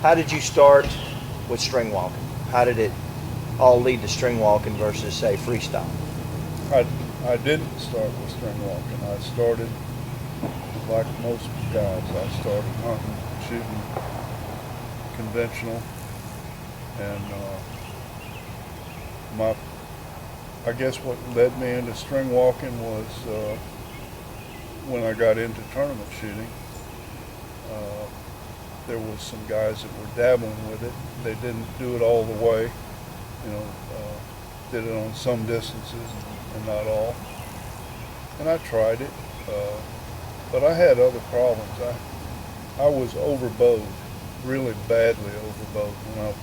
How did you start with string walking? How did it all lead to string walking versus, say, freestyle? I didn't start with string walking. I started like most guys. I started hunting, shooting conventional, and I guess what led me into string walking was when I got into tournament shooting. There was some guys that were dabbling with it. They didn't do it all the way, did it on some distances and not all. And I tried it, but I had other problems. I was overbowed, really badly overbowed when I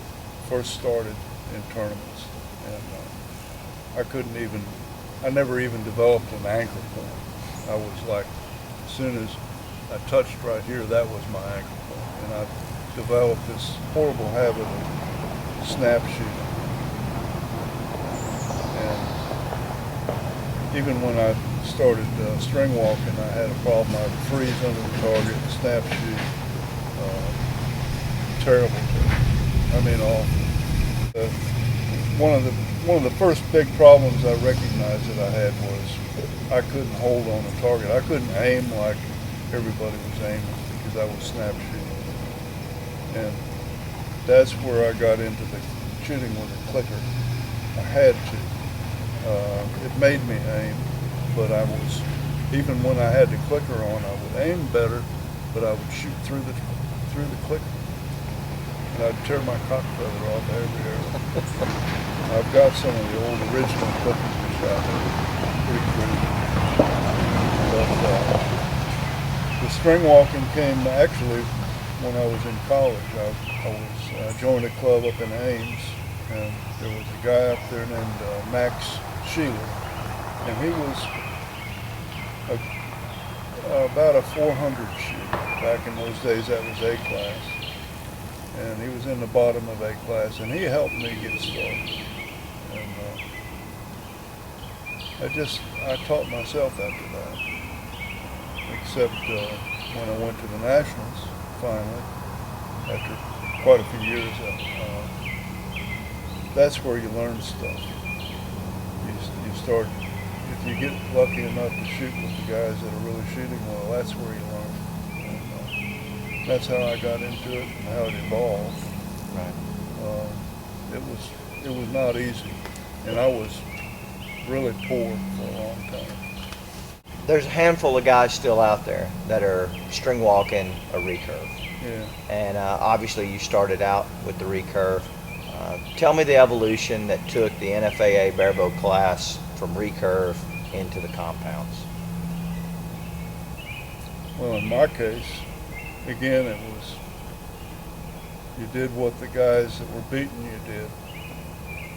first started in tournaments. And I never even developed an anchor point. I was like, as soon as I touched right here, that was my anchor point. And I developed this horrible habit of snap shooting. And even when I started string walking, I had a problem. I would freeze under the target and snap shoot. Terrible. I mean, awful. One of the first big problems I recognized that I had was I couldn't hold on the target. I couldn't aim like everybody was aiming because I was snap shooting. And that's where I got into the shooting with a clicker. I had to. It made me aim, but even when I had the clicker on, I would aim better, but I would shoot through the clicker. And I'd tear my cock feather off every arrow. I've got some of the old original clippers we shot. Pretty cool. But the string walking came actually when I was in college. I joined a club up in Ames, and there was a guy up there named Max Sheeler, and he was about a 400 shooter. Back in those days, that was A class. And he was in the bottom of A class, and he helped me get started. And I taught myself after that. Except when I went to the Nationals, finally, after quite a few years, that's where you learn stuff. You start, if you get lucky enough to shoot with the guys that are really shooting well, that's where you learn. And that's how I got into it and how it evolved. Right. It was not easy, and I was really poor for a long time. There's a handful of guys still out there that are string walking a recurve. Yeah. And obviously you started out with the recurve. Tell me the evolution that took the NFAA Barebow class from recurve into the compounds. Well, in my case, again, it was, you did what the guys that were beating you did.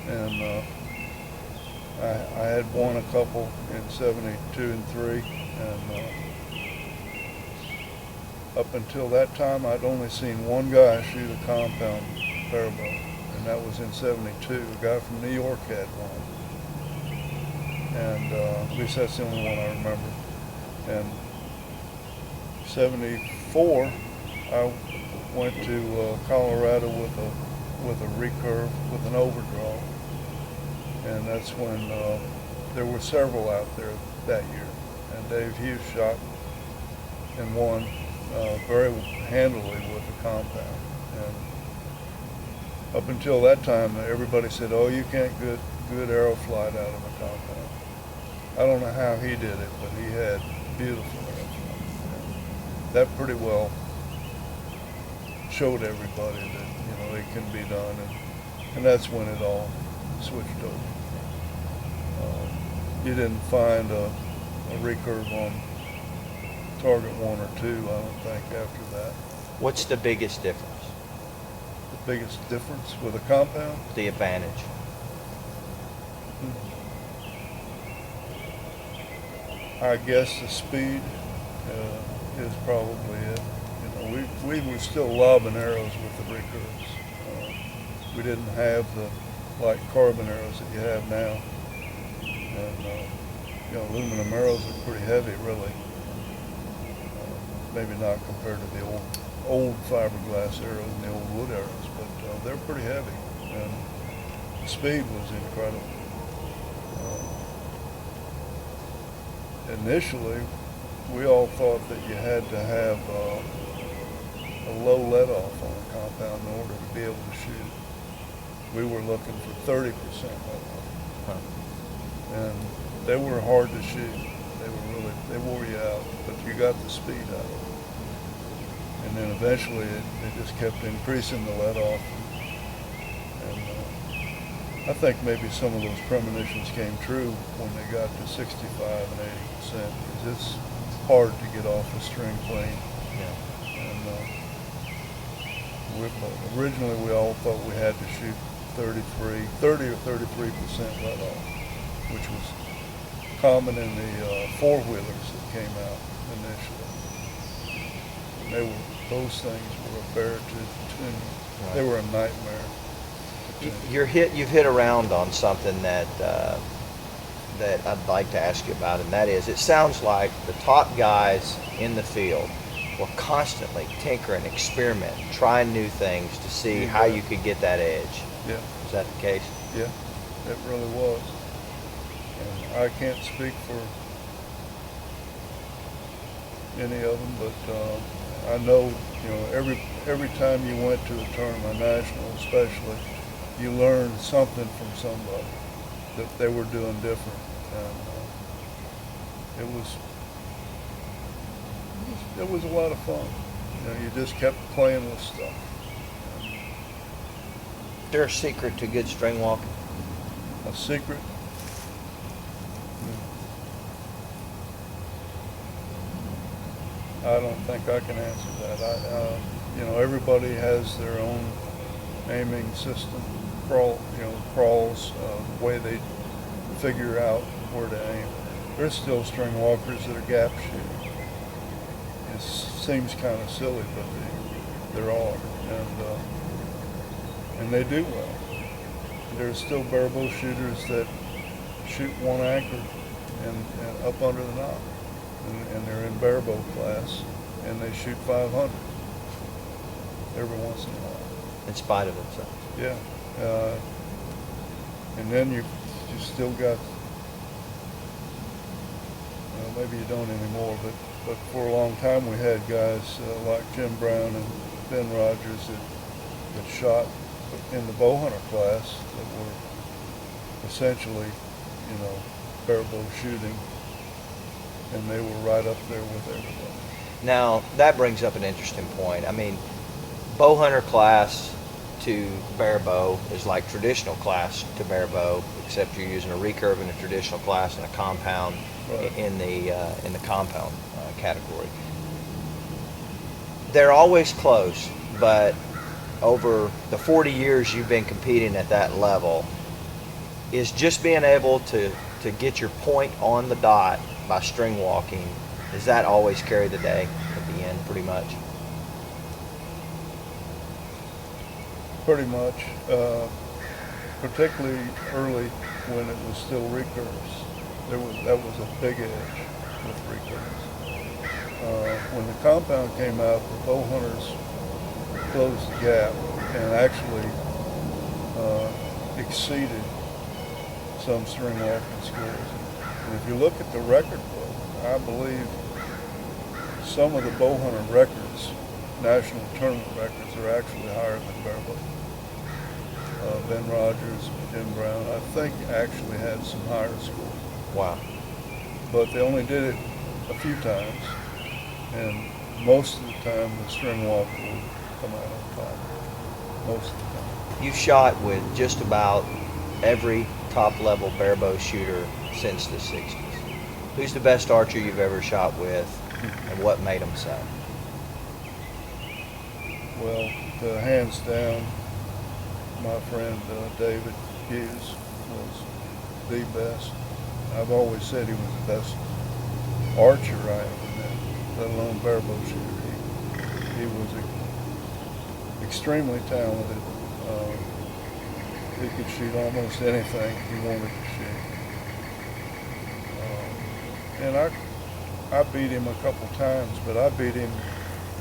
And I had won a couple in 72 and 3, and up until that time, I'd only seen one guy shoot a compound barebow, and that was in 72. A guy from New York had one, and at least that's the only one I remember. And 74, I went to Colorado with a recurve with an overdraw. And that's when there were several out there that year. And Dave Hughes shot and won very handily with the compound. And up until that time, everybody said, oh, you can't get good arrow flight out of a compound. I don't know how he did it, but he had beautiful arrow flight. And that pretty well showed everybody that, it can be done. And that's when it all switched over. You didn't find a recurve on target 1 or 2, I don't think, after that. What's the biggest difference? The biggest difference with a compound? The advantage. I guess the speed is probably it. We were still lobbing arrows with the recurves. We didn't have the light carbon arrows that you have now. And aluminum arrows are pretty heavy, really. Maybe not compared to the old old fiberglass arrows and the old wood arrows, but they're pretty heavy, and the speed was incredible. Initially, we all thought that you had to have a low let-off on a compound in order to be able to shoot it. We were looking for 30% let-off. Huh. And they were hard to shoot. They wore you out, but you got the speed out of it. And then eventually they just kept increasing the let-off. And I think maybe some of those premonitions came true when they got to 65 and 80%, because it's hard to get off the string clean. Yeah. And originally we all thought we had to shoot 30 or 33% let off, which was common in the four-wheelers that came out initially. Those things were a bear to tune. Right. They were a nightmare. You've hit around on something that I'd like to ask you about, and that is, it sounds like the top guys in the field were constantly tinkering, experimenting, trying new things to see how you could get that edge. Yeah. Is that the case? Yeah, it really was. And I can't speak for any of them, but I know, every time you went to a tournament, national especially, you learned something from somebody that they were doing different, and it was a lot of fun. You just kept playing with stuff. Is there a secret to good string walking? A secret? I don't think I can answer that. Everybody has their own aiming system, crawls, the way they figure out where to aim. There's still string walkers that are gap shooting. It seems kind of silly, but there are, and they do well. There's still barebow shooters that shoot one anchor and up under the knot, and they're in barebow class, and they shoot 500 every once in a while. In spite of themselves. Yeah, and then you still got, maybe you don't anymore, but for a long time we had guys like Jim Brown and Ben Rogers that shot in the bow hunter class that were essentially, barebow shooting, and they were right up there with everybody. Now, that brings up an interesting point. I mean, bow hunter class to barebow is like traditional class to barebow, except you're using a recurve in a traditional class and a compound Right. in the compound category. They're always close, but over the 40 years you've been competing at that level, is just being able to get your point on the dot by string walking, does that always carry the day at the end, pretty much? Pretty much, particularly early when it was still recurves. That was a big edge with recurves. When the compound came out, the bow hunters closed the gap and actually exceeded some string walking scores. And if you look at the record book, I believe some of the bow hunter records, national tournament records, are actually higher than barebow. Ben Rogers, Jim Brown, I think actually had some higher scores. Wow. But they only did it a few times, and most of the time the string walk would come out on top. Most of the time. You've shot with just about every top-level barebow shooter since the 60s. Who's the best archer you've ever shot with, and what made him so? Well, hands down, my friend David Hughes was the best. I've always said he was the best archer I ever met, let alone barebow shooter. He was extremely talented. He could shoot almost anything he wanted to shoot. And I beat him a couple times, but I beat him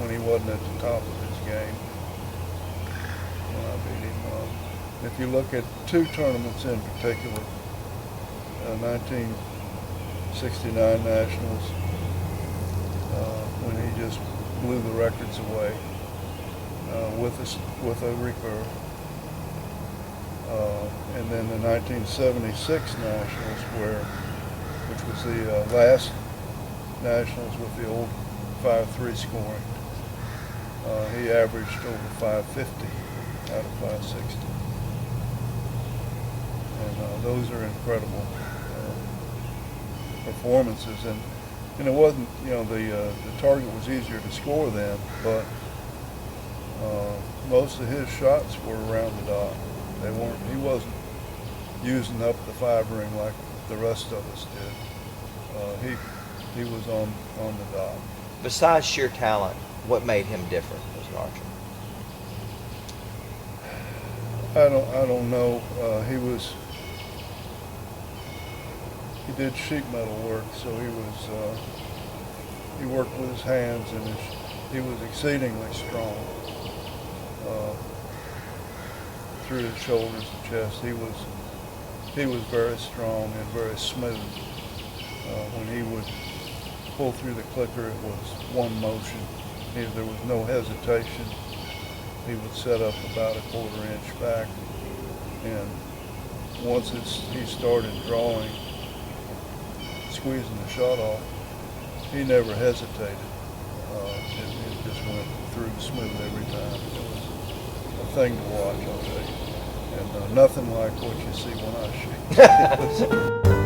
when he wasn't at the top of his game when I beat him. If you look at two tournaments in particular, 1969 Nationals, when he just blew the records away with a recurve. And then the 1976 Nationals, which was the last Nationals with the old 5-3 scoring. He averaged over 550 out of 560. And those are incredible performances. And it wasn't, the target was easier to score then, but most of his shots were around the dot. He wasn't using up the 5 ring like the rest of us did. He was on the dot. Besides sheer talent, what made him different as an archer? I don't know. He did sheet metal work, so he worked with his hands, and he was exceedingly strong through his shoulders and chest. He was very strong and very smooth. When he would pull through the clicker, it was one motion. There was no hesitation. He would set up about a 1/4 inch back, and once he started drawing, squeezing the shot off, he never hesitated. It just went through smooth every time. It was a thing to watch, I'll tell you. And nothing like what you see when I shoot.